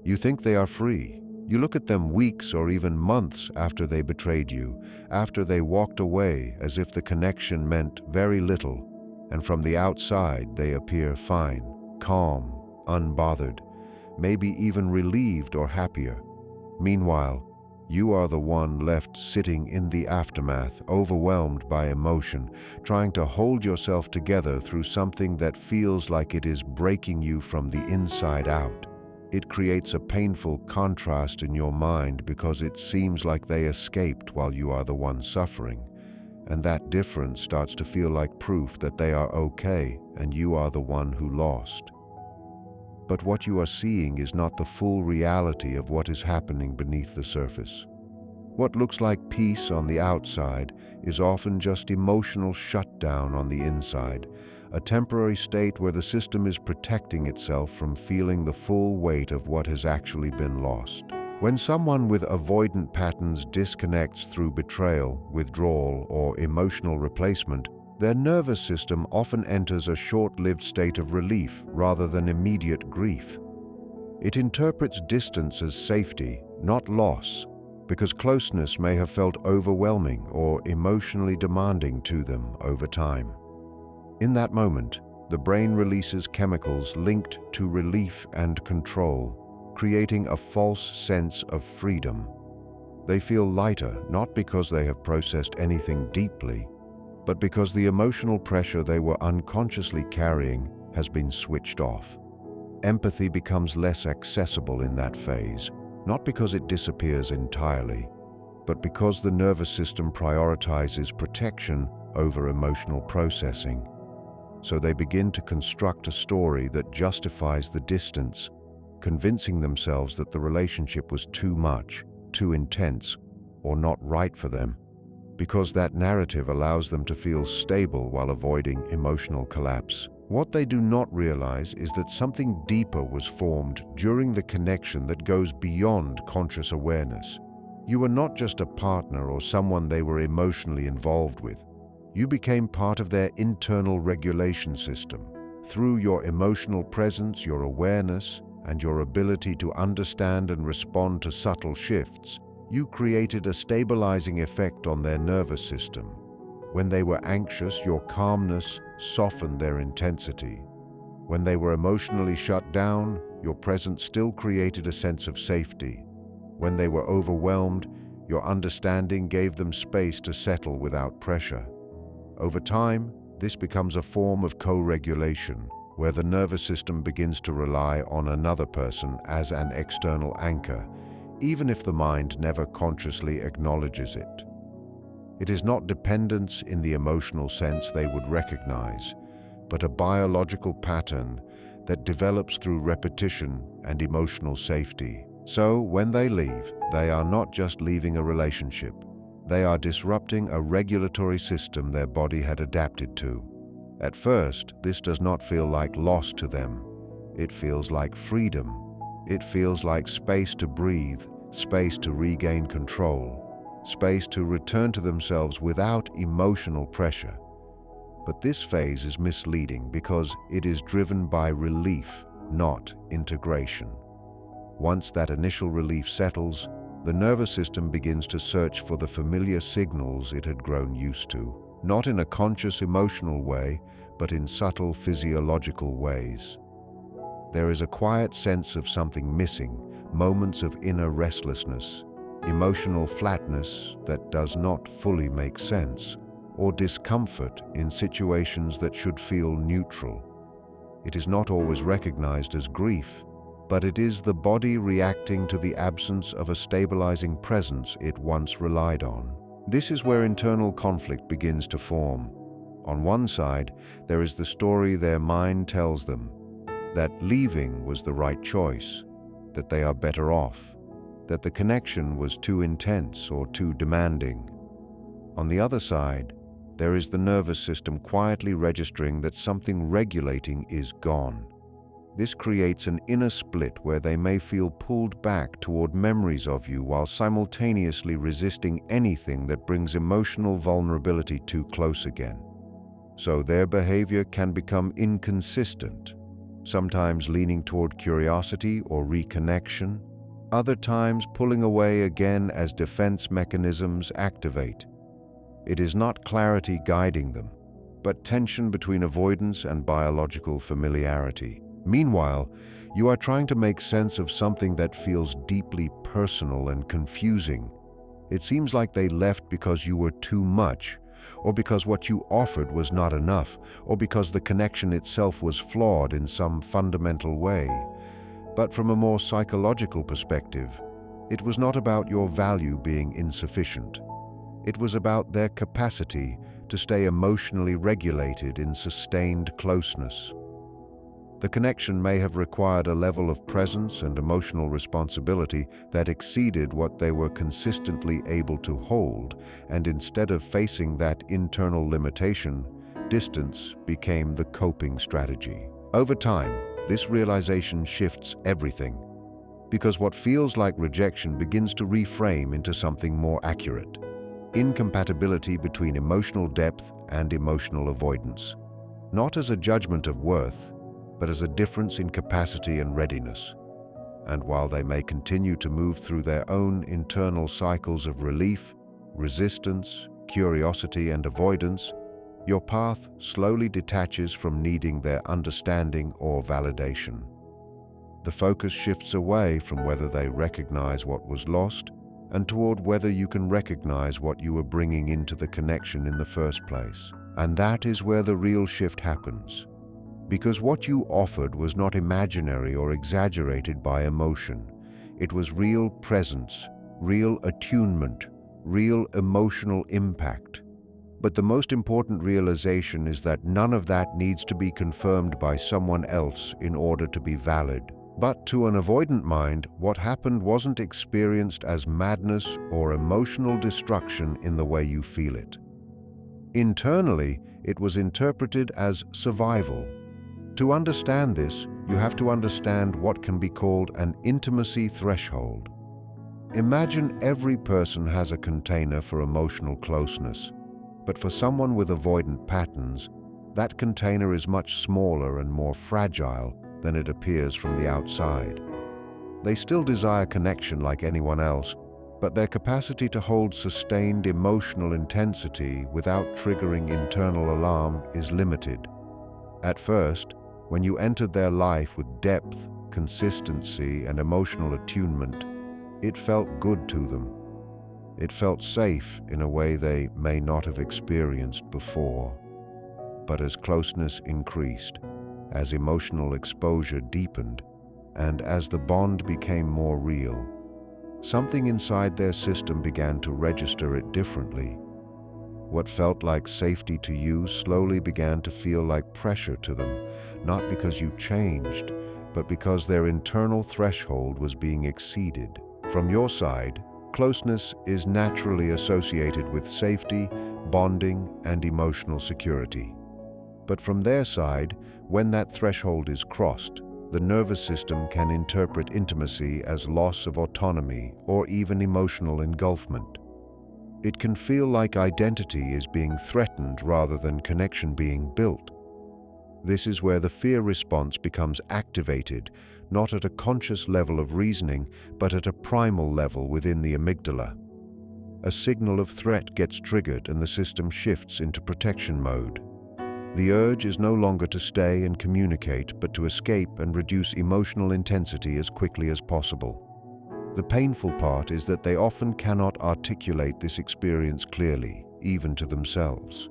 You think they are free. You look at them weeks or even months after they betrayed you, after they walked away, as if the connection meant very little, and from the outside they appear fine, calm, unbothered, maybe even relieved or happier. Meanwhile, you are the one left sitting in the aftermath, overwhelmed by emotion, trying to hold yourself together through something that feels like it is breaking you from the inside out. It creates a painful contrast in your mind because it seems like they escaped while you are the one suffering, and that difference starts to feel like proof that they are okay and you are the one who lost. But what you are seeing is not the full reality of what is happening beneath the surface. What looks like peace on the outside is often just emotional shutdown on the inside, a temporary state where the system is protecting itself from feeling the full weight of what has actually been lost. When someone with avoidant patterns disconnects through betrayal, withdrawal, or emotional replacement, their nervous system often enters a short-lived state of relief rather than immediate grief. It interprets distance as safety, not loss, because closeness may have felt overwhelming or emotionally demanding to them over time. In that moment, the brain releases chemicals linked to relief and control, creating a false sense of freedom. They feel lighter, not because they have processed anything deeply, but because the emotional pressure they were unconsciously carrying has been switched off. Empathy becomes less accessible in that phase, not because it disappears entirely, but because the nervous system prioritizes protection over emotional processing. So they begin to construct a story that justifies the distance, convincing themselves that the relationship was too much, too intense, or not right for them, because that narrative allows them to feel stable while avoiding emotional collapse. What they do not realize is that something deeper was formed during the connection that goes beyond conscious awareness. You were not just a partner or someone they were emotionally involved with. You became part of their internal regulation system. Through your emotional presence, your awareness, and your ability to understand and respond to subtle shifts, you created a stabilizing effect on their nervous system. When they were anxious, your calmness softened their intensity. When they were emotionally shut down, your presence still created a sense of safety. When they were overwhelmed, your understanding gave them space to settle without pressure. Over time, this becomes a form of co-regulation, where the nervous system begins to rely on another person as an external anchor, even if the mind never consciously acknowledges it. It is not dependence in the emotional sense they would recognize, but a biological pattern that develops through repetition and emotional safety. So, when they leave, they are not just leaving a relationship. They are disrupting a regulatory system their body had adapted to. At first, this does not feel like loss to them. It feels like freedom. It feels like space to breathe, space to regain control, space to return to themselves without emotional pressure. But this phase is misleading because it is driven by relief, not integration. Once that initial relief settles, the nervous system begins to search for the familiar signals it had grown used to, not in a conscious emotional way, but in subtle physiological ways. There is a quiet sense of something missing, moments of inner restlessness, emotional flatness that does not fully make sense, or discomfort in situations that should feel neutral. It is not always recognized as grief, but it is the body reacting to the absence of a stabilizing presence it once relied on. This is where internal conflict begins to form. On one side, there is the story their mind tells them, that leaving was the right choice, that they are better off, that the connection was too intense or too demanding. On the other side, there is the nervous system quietly registering that something regulating is gone. This creates an inner split where they may feel pulled back toward memories of you while simultaneously resisting anything that brings emotional vulnerability too close again. So their behavior can become inconsistent. sometimes leaning toward curiosity or reconnection, other times pulling away again as defense mechanisms activate. It is not clarity guiding them, but tension between avoidance and biological familiarity. Meanwhile, you are trying to make sense of something that feels deeply personal and confusing. It seems like they left because you were too much, or because what you offered was not enough, or because the connection itself was flawed in some fundamental way. But from a more psychological perspective, it was not about your value being insufficient. It was about their capacity to stay emotionally regulated in sustained closeness. The connection may have required a level of presence and emotional responsibility that exceeded what they were consistently able to hold, and instead of facing that internal limitation, distance became the coping strategy. Over time, this realization shifts everything, because what feels like rejection begins to reframe into something more accurate: incompatibility between emotional depth and emotional avoidance, not as a judgment of worth, but as a difference in capacity and readiness. And while they may continue to move through their own internal cycles of relief, resistance, curiosity, and avoidance, your path slowly detaches from needing their understanding or validation. The focus shifts away from whether they recognize what was lost and toward whether you can recognize what you were bringing into the connection in the first place. And that is where the real shift happens. Because what you offered was not imaginary or exaggerated by emotion. It was real presence, real attunement, real emotional impact. But the most important realization is that none of that needs to be confirmed by someone else in order to be valid. But to an avoidant mind, what happened wasn't experienced as madness or emotional destruction in the way you feel it. Internally, it was interpreted as survival. To understand this, you have to understand what can be called an intimacy threshold. Imagine every person has a container for emotional closeness, but for someone with avoidant patterns, that container is much smaller and more fragile than it appears from the outside. They still desire connection like anyone else, but their capacity to hold sustained emotional intensity without triggering internal alarm is limited. At first, when you entered their life with depth, consistency, and emotional attunement, it felt good to them. It felt safe in a way they may not have experienced before. But as closeness increased, as emotional exposure deepened, and as the bond became more real, something inside their system began to register it differently. What felt like safety to you slowly began to feel like pressure to them, not because you changed, but because their internal threshold was being exceeded. From your side, closeness is naturally associated with safety, bonding, and emotional security. But from their side, when that threshold is crossed, the nervous system can interpret intimacy as loss of autonomy or even emotional engulfment. It can feel like identity is being threatened rather than connection being built. This is where the fear response becomes activated, not at a conscious level of reasoning, but at a primal level within the amygdala. A signal of threat gets triggered and the system shifts into protection mode. The urge is no longer to stay and communicate, but to escape and reduce emotional intensity as quickly as possible. The painful part is that they often cannot articulate this experience clearly, even to themselves.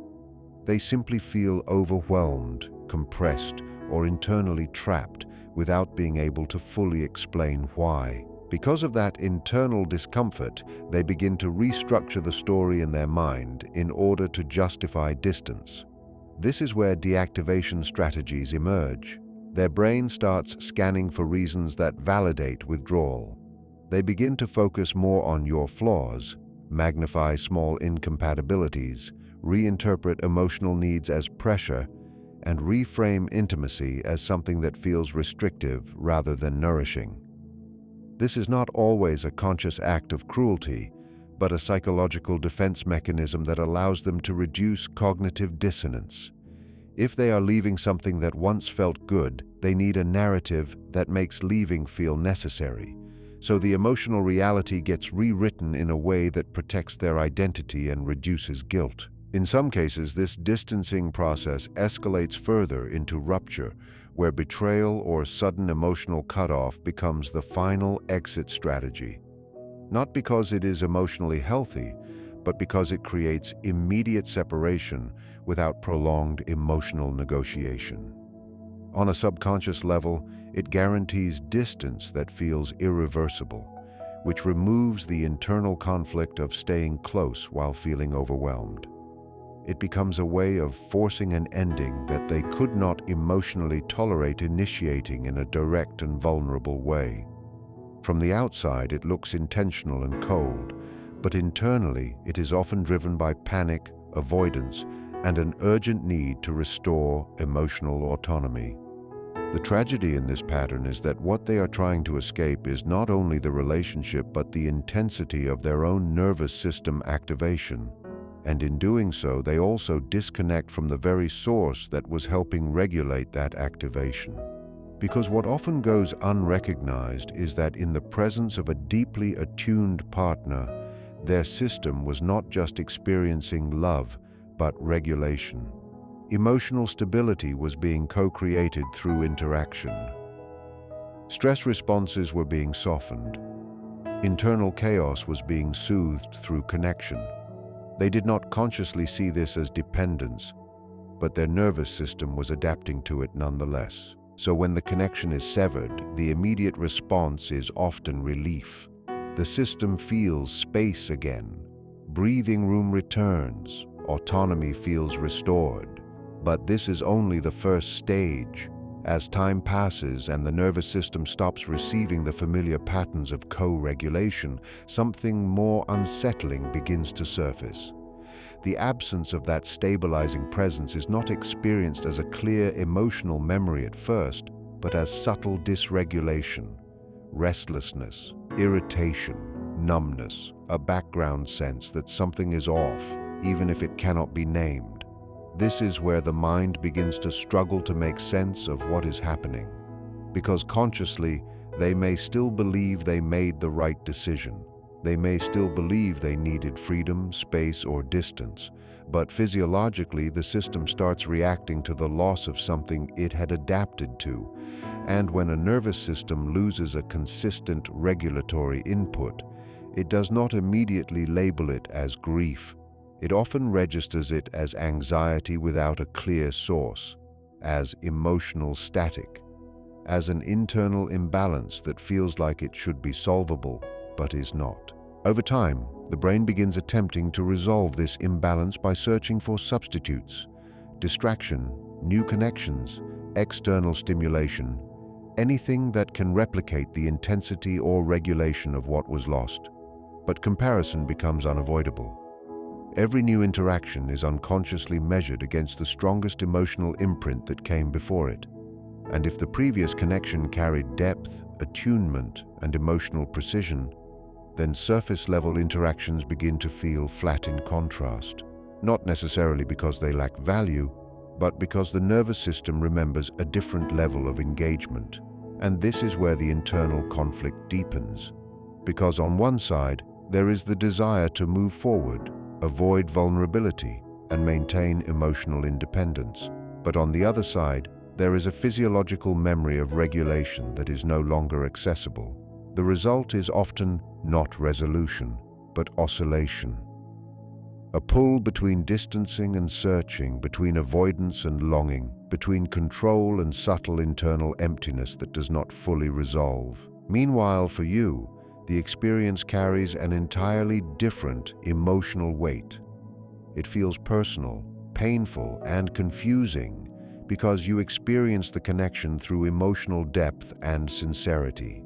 They simply feel overwhelmed, compressed, or internally trapped without being able to fully explain why. Because of that internal discomfort, they begin to restructure the story in their mind in order to justify distance. This is where deactivation strategies emerge. Their brain starts scanning for reasons that validate withdrawal. They begin to focus more on your flaws, magnify small incompatibilities, reinterpret emotional needs as pressure, and reframe intimacy as something that feels restrictive rather than nourishing. This is not always a conscious act of cruelty, but a psychological defense mechanism that allows them to reduce cognitive dissonance. If they are leaving something that once felt good, they need a narrative that makes leaving feel necessary. So the emotional reality gets rewritten in a way that protects their identity and reduces guilt. In some cases, this distancing process escalates further into rupture, where betrayal or sudden emotional cutoff becomes the final exit strategy. Not because it is emotionally healthy, but because it creates immediate separation without prolonged emotional negotiation. On a subconscious level, it guarantees distance that feels irreversible, which removes the internal conflict of staying close while feeling overwhelmed. It becomes a way of forcing an ending that they could not emotionally tolerate initiating in a direct and vulnerable way. From the outside, it looks intentional and cold, but internally, it is often driven by panic, avoidance, and an urgent need to restore emotional autonomy. The tragedy in this pattern is that what they are trying to escape is not only the relationship but the intensity of their own nervous system activation. And in doing so, they also disconnect from the very source that was helping regulate that activation. Because what often goes unrecognized is that in the presence of a deeply attuned partner, their system was not just experiencing love, but regulation. Emotional stability was being co-created through interaction. Stress responses were being softened. Internal chaos was being soothed through connection. They did not consciously see this as dependence, but their nervous system was adapting to it nonetheless. So when the connection is severed, the immediate response is often relief. The system feels space again. Breathing room returns. Autonomy feels restored. But this is only the first stage. As time passes and the nervous system stops receiving the familiar patterns of co-regulation, something more unsettling begins to surface. The absence of that stabilizing presence is not experienced as a clear emotional memory at first, but as subtle dysregulation, restlessness, irritation, numbness, a background sense that something is off, even if it cannot be named. This is where the mind begins to struggle to make sense of what is happening, because consciously, they may still believe they made the right decision. They may still believe they needed freedom, space, or distance, but physiologically, the system starts reacting to the loss of something it had adapted to. And when a nervous system loses a consistent regulatory input, it does not immediately label it as grief. It often registers it as anxiety without a clear source, as emotional static, as an internal imbalance that feels like it should be solvable, but is not. Over time, the brain begins attempting to resolve this imbalance by searching for substitutes, distraction, new connections, external stimulation, anything that can replicate the intensity or regulation of what was lost. But comparison becomes unavoidable. Every new interaction is unconsciously measured against the strongest emotional imprint that came before it. And if the previous connection carried depth, attunement, and emotional precision, then surface-level interactions begin to feel flat in contrast. Not necessarily because they lack value, but because the nervous system remembers a different level of engagement. And this is where the internal conflict deepens. Because on one side, there is the desire to move forward, avoid vulnerability, and maintain emotional independence. But on the other side, there is a physiological memory of regulation that is no longer accessible. The result is often not resolution, but oscillation. A pull between distancing and searching, between avoidance and longing, between control and subtle internal emptiness that does not fully resolve. Meanwhile, for you, the experience carries an entirely different emotional weight. It feels personal, painful, and confusing because you experience the connection through emotional depth and sincerity.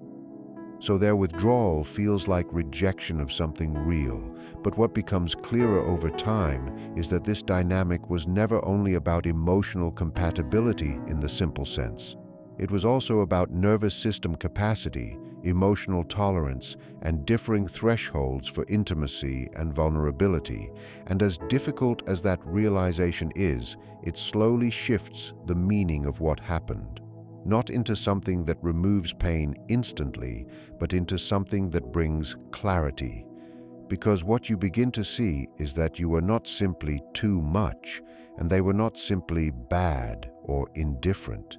So their withdrawal feels like rejection of something real, but what becomes clearer over time is that this dynamic was never only about emotional compatibility in the simple sense. It was also about nervous system capacity, emotional tolerance, and differing thresholds for intimacy and vulnerability. And as difficult as that realization is, it slowly shifts the meaning of what happened. Not into something that removes pain instantly, but into something that brings clarity. Because what you begin to see is that you were not simply too much, and they were not simply bad or indifferent.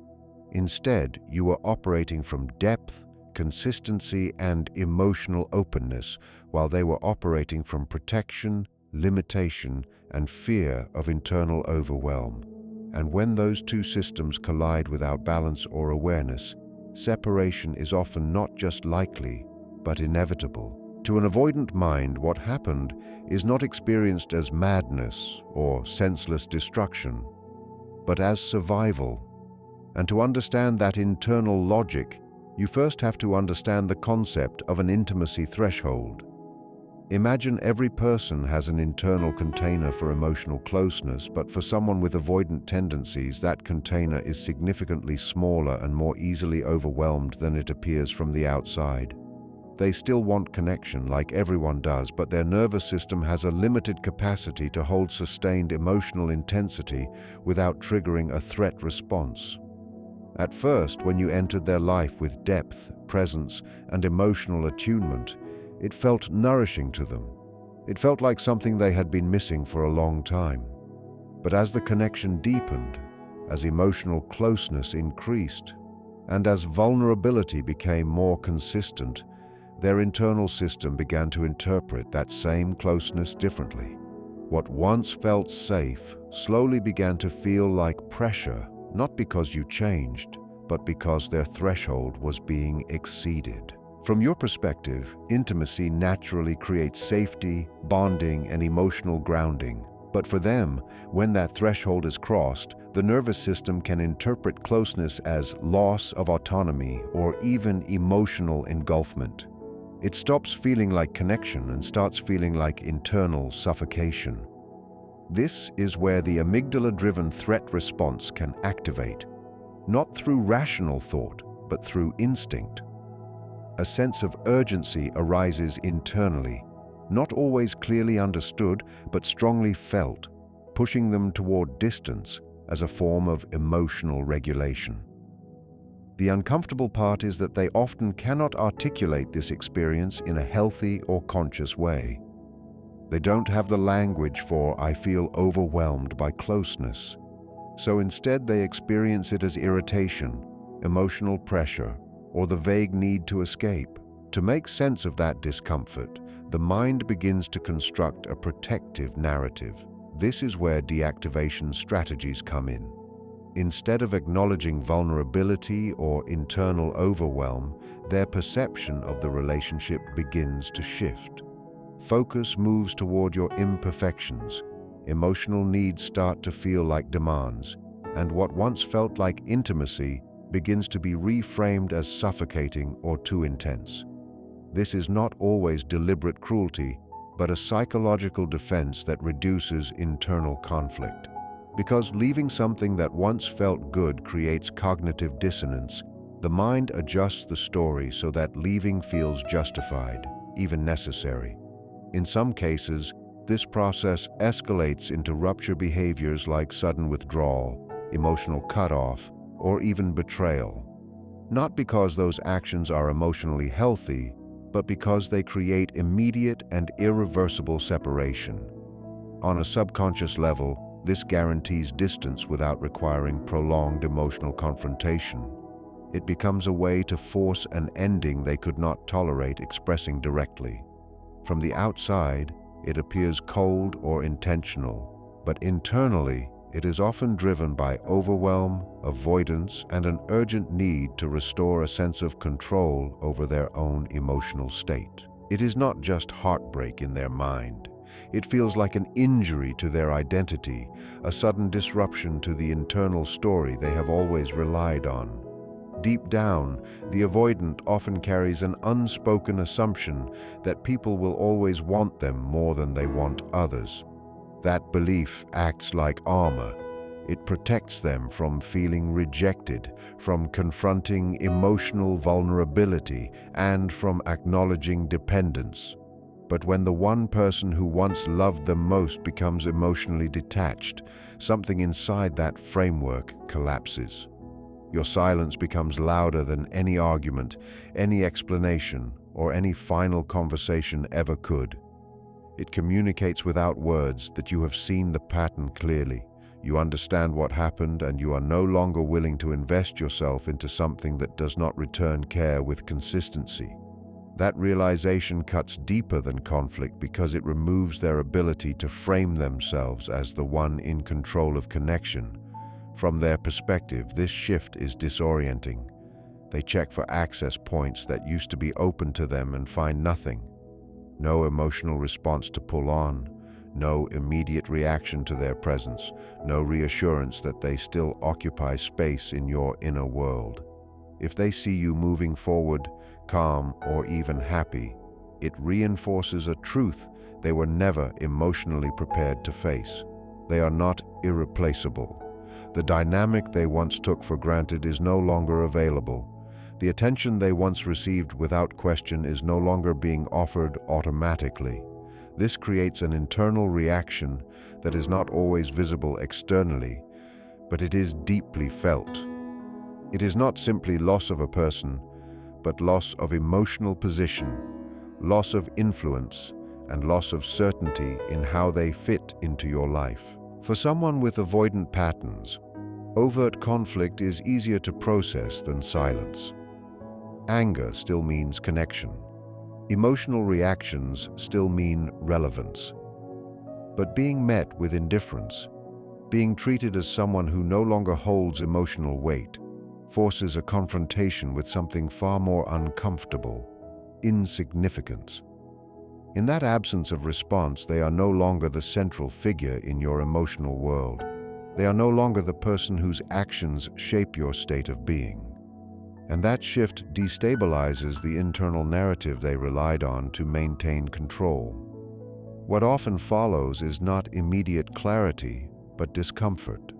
Instead, you were operating from depth, consistency, and emotional openness, while they were operating from protection, limitation, and fear of internal overwhelm. And when those two systems collide without balance or awareness, separation is often not just likely, but inevitable. To an avoidant mind, what happened is not experienced as madness or senseless destruction, but as survival. And to understand that internal logic, you first have to understand the concept of an intimacy threshold. Imagine every person has an internal container for emotional closeness, but for someone with avoidant tendencies, that container is significantly smaller and more easily overwhelmed than it appears from the outside. They still want connection, like everyone does, but their nervous system has a limited capacity to hold sustained emotional intensity without triggering a threat response. At first, when you entered their life with depth, presence, and emotional attunement, it felt nourishing to them. It felt like something they had been missing for a long time. But as the connection deepened, as emotional closeness increased, and as vulnerability became more consistent, their internal system began to interpret that same closeness differently. What once felt safe slowly began to feel like pressure, not because you changed, but because their threshold was being exceeded. From your perspective, intimacy naturally creates safety, bonding, and emotional grounding. But for them, when that threshold is crossed, the nervous system can interpret closeness as loss of autonomy or even emotional engulfment. It stops feeling like connection and starts feeling like internal suffocation. This is where the amygdala-driven threat response can activate, not through rational thought, but through instinct. A sense of urgency arises internally, not always clearly understood, but strongly felt, pushing them toward distance as a form of emotional regulation. The uncomfortable part is that they often cannot articulate this experience in a healthy or conscious way. They don't have the language for "I feel overwhelmed by closeness." So instead they experience it as irritation, emotional pressure, or the vague need to escape. To make sense of that discomfort, the mind begins to construct a protective narrative. This is where deactivation strategies come in. Instead of acknowledging vulnerability or internal overwhelm, their perception of the relationship begins to shift. Focus moves toward your imperfections. Emotional needs start to feel like demands, and what once felt like intimacy begins to be reframed as suffocating or too intense. This is not always deliberate cruelty, but a psychological defense that reduces internal conflict. Because leaving something that once felt good creates cognitive dissonance, the mind adjusts the story so that leaving feels justified, even necessary. In some cases, this process escalates into rupture behaviors like sudden withdrawal, emotional cutoff, or even betrayal. Not because those actions are emotionally healthy, but because they create immediate and irreversible separation. On a subconscious level, this guarantees distance without requiring prolonged emotional confrontation. It becomes a way to force an ending they could not tolerate expressing directly. From the outside, it appears cold or intentional, but internally, it is often driven by overwhelm, avoidance, and an urgent need to restore a sense of control over their own emotional state. It is not just heartbreak in their mind. It feels like an injury to their identity, a sudden disruption to the internal story they have always relied on. Deep down, the avoidant often carries an unspoken assumption that people will always want them more than they want others. That belief acts like armor, It protects them from feeling rejected, from confronting emotional vulnerability, and from acknowledging dependence. But when the one person who once loved them most becomes emotionally detached, something inside that framework collapses. Your silence becomes louder than any argument, any explanation, or any final conversation ever could. It communicates without words that you have seen the pattern clearly. You understand what happened, and you are no longer willing to invest yourself into something that does not return care with consistency. That realization cuts deeper than conflict because it removes their ability to frame themselves as the one in control of connection. From their perspective, this shift is disorienting. They check for access points that used to be open to them and find nothing. No emotional response to pull on, no immediate reaction to their presence, no reassurance that they still occupy space in your inner world. If they see you moving forward, calm, or even happy, it reinforces a truth they were never emotionally prepared to face. They are not irreplaceable. The dynamic they once took for granted is no longer available. The attention they once received without question is no longer being offered automatically. This creates an internal reaction that is not always visible externally, but it is deeply felt. It is not simply loss of a person, but loss of emotional position, loss of influence, and loss of certainty in how they fit into your life. For someone with avoidant patterns, overt conflict is easier to process than silence. Anger still means connection. Emotional reactions still mean relevance. But being met with indifference, being treated as someone who no longer holds emotional weight, forces a confrontation with something far more uncomfortable: insignificance. In that absence of response, they are no longer the central figure in your emotional world. They are no longer the person whose actions shape your state of being. And that shift destabilizes the internal narrative they relied on to maintain control. What often follows is not immediate clarity, but discomfort.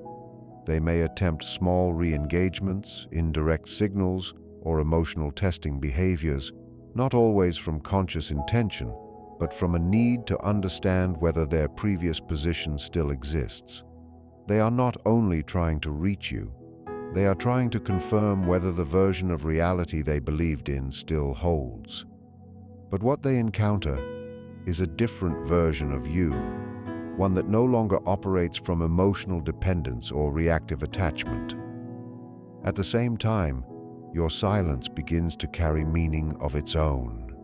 They may attempt small re-engagements, indirect signals, or emotional testing behaviors, not always from conscious intention, but from a need to understand whether their previous position still exists. They are not only trying to reach you, they are trying to confirm whether the version of reality they believed in still holds. But what they encounter is a different version of you, one that no longer operates from emotional dependence or reactive attachment. At the same time, your silence begins to carry meaning of its own.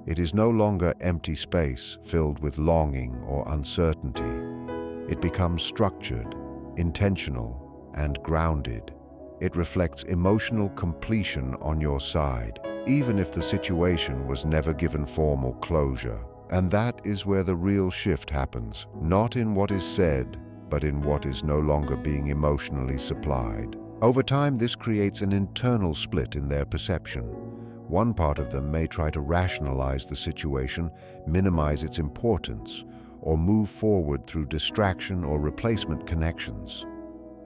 It is no longer empty space filled with longing or uncertainty. It becomes structured, intentional, and grounded. It reflects emotional completion on your side, even if the situation was never given formal closure. And that is where the real shift happens, not in what is said, but in what is no longer being emotionally supplied. Over time, this creates an internal split in their perception. One part of them may try to rationalize the situation, minimize its importance, or move forward through distraction or replacement connections.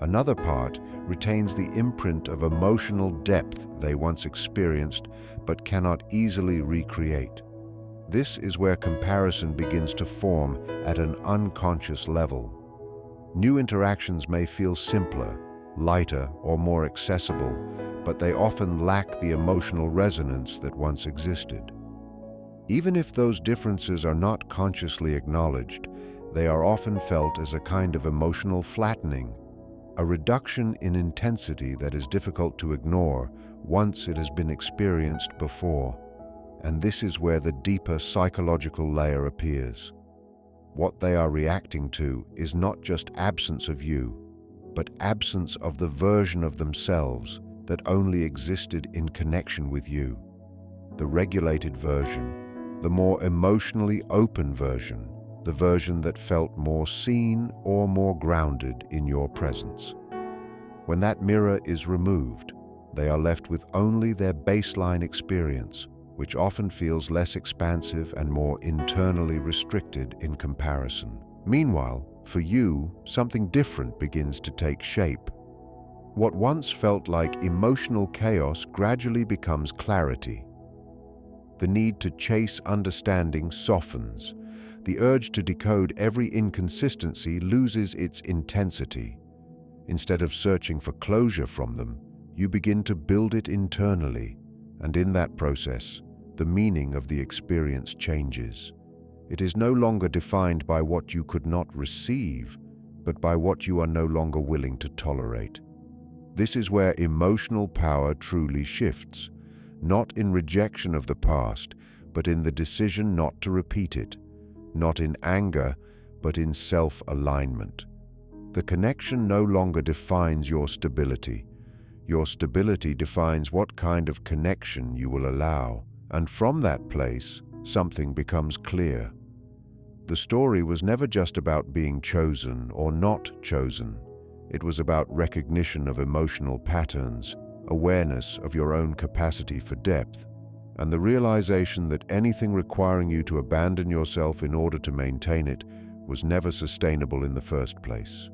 Another part retains the imprint of emotional depth they once experienced but cannot easily recreate. This is where comparison begins to form at an unconscious level. New interactions may feel simpler, lighter, or more accessible, but they often lack the emotional resonance that once existed. Even if those differences are not consciously acknowledged, they are often felt as a kind of emotional flattening, a reduction in intensity that is difficult to ignore once it has been experienced before. And this is where the deeper psychological layer appears. What they are reacting to is not just absence of you, but absence of the version of themselves that only existed in connection with you. The regulated version, the more emotionally open version, the version that felt more seen or more grounded in your presence. When that mirror is removed, they are left with only their baseline experience, which often feels less expansive and more internally restricted in comparison. Meanwhile, for you, something different begins to take shape. What once felt like emotional chaos gradually becomes clarity. The need to chase understanding softens. The urge to decode every inconsistency loses its intensity. Instead of searching for closure from them, you begin to build it internally, and in that process, the meaning of the experience changes. It is no longer defined by what you could not receive, but by what you are no longer willing to tolerate. This is where emotional power truly shifts, not in rejection of the past, but in the decision not to repeat it, not in anger, but in self-alignment. The connection no longer defines your stability. Your stability defines what kind of connection you will allow, and from that place, something becomes clear. The story was never just about being chosen or not chosen. It was about recognition of emotional patterns, awareness of your own capacity for depth, and the realization that anything requiring you to abandon yourself in order to maintain it was never sustainable in the first place.